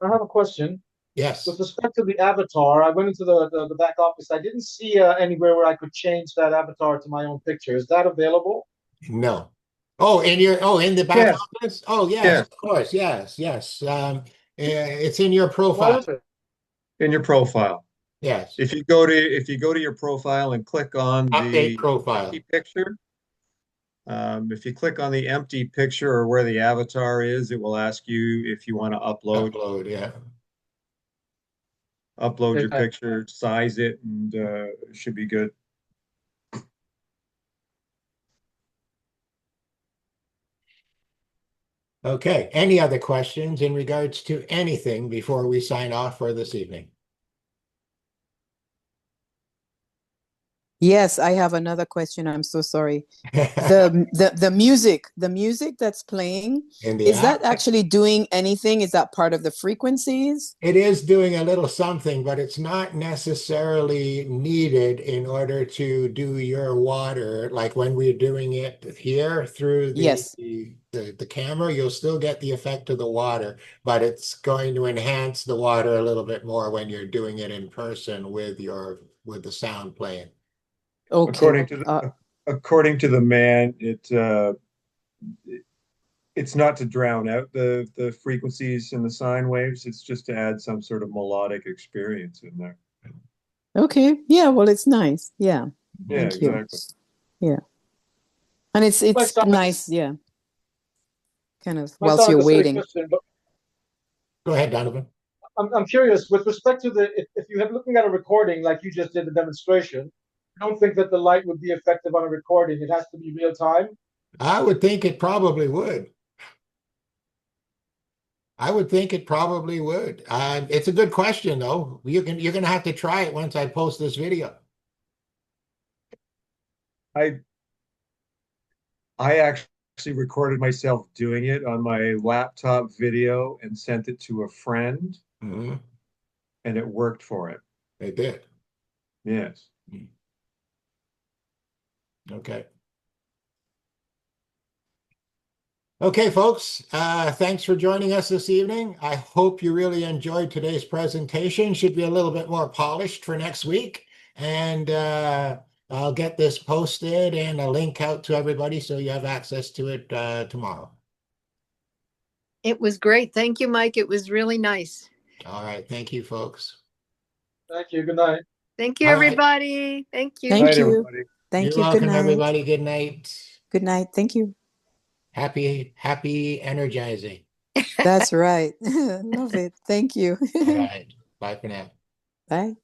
I have a question. With Yes. respect to the avatar, I went into the back office. I didn't see anywhere where I could change that avatar to my own picture. Is that available? No. In the back Yes, office? Oh, yes, yes, of course. Yes, yes. It's in your profile. in your profile. Yes. If you go to your profile and click on Update the profile. empty picture, if you click on the empty picture or where the avatar is, it will ask you if you want to Upload, yeah. upload your Okay. picture, size it, and it should be good. Okay. Any other questions in regards to anything before we sign off for this evening? Yes, I have another question. I'm so sorry. The music that's playing, In the is that app, actually doing anything? Is that part of the frequencies? it is doing a little something, but it's not necessarily needed in order to do your water. Like when we're doing it here through Yes. the camera, you'll still get the effect of the water, but it's going to enhance the water a little bit more when you're doing it in person with the sound playing. Okay. According to the man, it's not to drown out the frequencies and the sine waves. It's just to add some sort of melodic experience in there. Okay. Yeah, well, it's nice. Yeah. Yeah, Thank you. exactly. Yeah. And it's Might sound like nice, yeah. Kind of might whilst sound you're like a silly waiting. question, but Go ahead, Donovan. I'm curious with respect to if you have looking at a recording like you just did the demonstration, I don't think that the light would be effective on a recording. It has to be real time. I would think it probably would. I would think it probably would. It's a good question, though. You're gonna have to try it once I post this video. I I actually recorded myself doing it on my laptop video and sent it to a friend, Mhm. and it worked for it. It did. Yes. Okay. Okay, folks. Thanks for joining us this evening. I hope you really enjoyed today's presentation. Should be a little bit more polished for next week. And I'll get this posted and a link out to everybody so you have access to it tomorrow. It was great. Thank you, Mike. It was really nice. All right. Thank you, folks. Thank you. Good night. Thank you, All right. everybody. Thank you. Thank Night, you. everybody. Thank You're you. Good welcome, night. everybody. Good night. Good night. Thank you. Happy energizing. That's right. Love it. Thank you. All right. Bye for now. Bye.